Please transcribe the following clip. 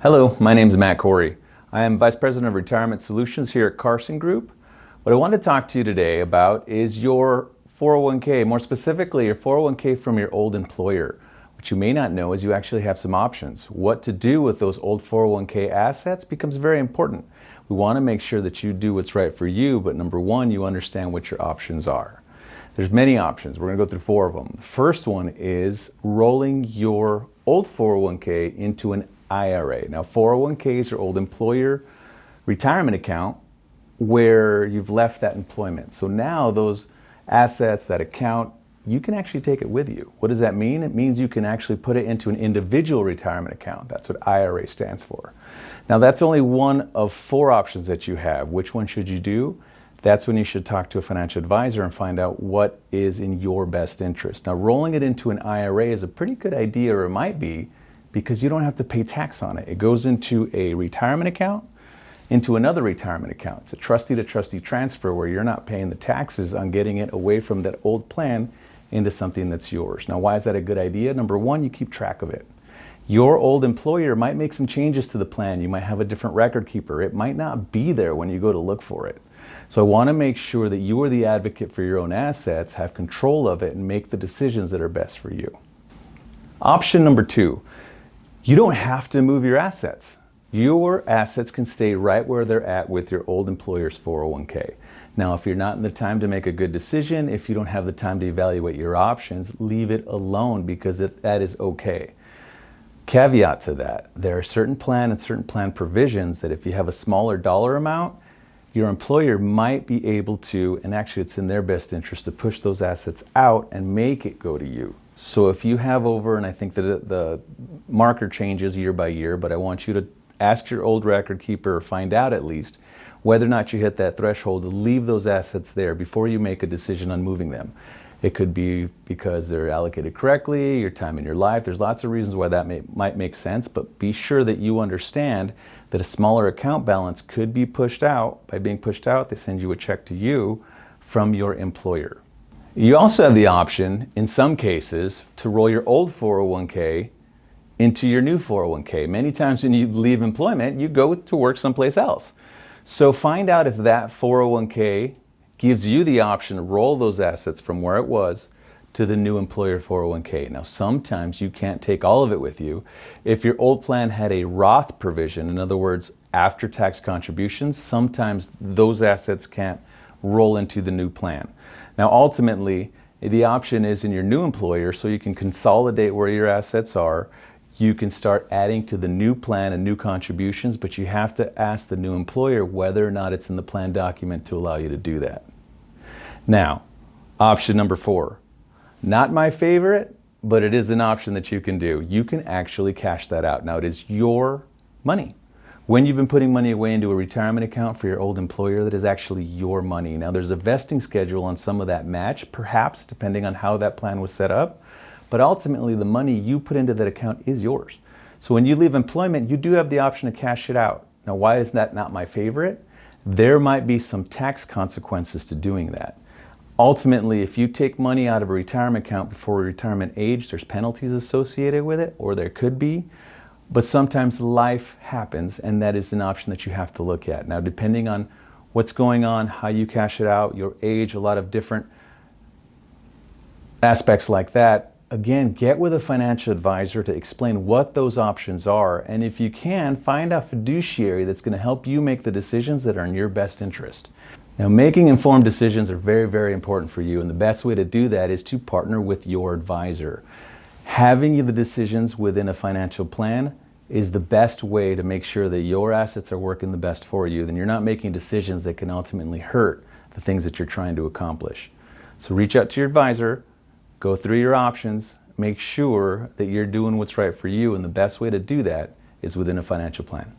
Hello, my name is Matt Corey. I am Vice President of Retirement Solutions here at Carson Group. What I want to talk to you today about is your 401k, more specifically your 401k from your old employer. What you may not know is you actually have some options. What to do with those old 401k assets becomes very important. We want to make sure that you do what's right for you, but number one, you understand what your options are. There's many options. We're going to go through four of them. The first one is rolling your old 401k into an IRA. Now, 401k is your old employer retirement account where you've left that employment. So now those assets, that account, you can actually take it with you. What does that mean? It means you can actually put it into an individual retirement account. That's what IRA stands for. Now, that's only one of four options that you have. Which one should you do? That's when you should talk to a financial advisor and find out what is in your best interest. Now, rolling it into an IRA is a pretty good idea, or it might be, because you don't have to pay tax on it. It goes into a retirement account, into another retirement account. It's a trustee-to-trustee transfer where you're not paying the taxes on getting it away from that old plan into something that's yours. Now, why is that a good idea? Number one, you keep track of it. Your old employer might make some changes to the plan. You might have a different record keeper. It might not be there when you go to look for it. So I want to make sure that you are the advocate for your own assets, have control of it, and make the decisions that are best for you. Option number two, you don't have to move your assets. Your assets can stay right where they're at with your old employer's 401k. Now, if you're not in the time to make a good decision, if you don't have the time to evaluate your options, leave it alone because that is okay. Caveat to that, there are certain plan provisions that if you have a smaller dollar amount, your employer might be able to, and actually it's in their best interest, to push those assets out and make it go to you. So if you have over, and I think that the marker changes year by year, but I want you to ask your old record keeper, or find out at least, whether or not you hit that threshold to leave those assets there before you make a decision on moving them. It could be because they're allocated correctly, your time in your life. There's lots of reasons why that might make sense, but be sure that you understand that a smaller account balance could be pushed out. By being pushed out, they send you a check to you from your employer. You also have the option, in some cases, to roll your old 401k into your new 401k. Many times when you leave employment, you go to work someplace else. So find out if that 401k gives you the option to roll those assets from where it was to the new employer 401k. Now, sometimes you can't take all of it with you. If your old plan had a Roth provision, in other words, after-tax contributions, sometimes those assets can't roll into the new plan. Now, ultimately, the option is in your new employer, so you can consolidate where your assets are. You can start adding to the new plan and new contributions, but you have to ask the new employer whether or not it's in the plan document to allow you to do that. Now, option number four. Not my favorite, but it is an option that you can do. You can actually cash that out. Now, it is your money. When you've been putting money away into a retirement account for your old employer, that is actually your money. Now, there's a vesting schedule on some of that match, perhaps, depending on how that plan was set up. But ultimately, the money you put into that account is yours. So when you leave employment, you do have the option to cash it out. Now, why is that not my favorite? There might be some tax consequences to doing that. Ultimately, if you take money out of a retirement account before retirement age, there's penalties associated with it, or there could be. But sometimes life happens, and that is an option that you have to look at. Now, depending on what's going on, how you cash it out, your age, a lot of different aspects like that, again, get with a financial advisor to explain what those options are. And if you can, find a fiduciary that's going to help you make the decisions that are in your best interest. Now, making informed decisions are very, very important for you, and the best way to do that is to partner with your advisor. Having the decisions within a financial plan is the best way to make sure that your assets are working the best for you. Then you're not making decisions that can ultimately hurt the things that you're trying to accomplish. So reach out to your advisor, go through your options, make sure that you're doing what's right for you, and the best way to do that is within a financial plan.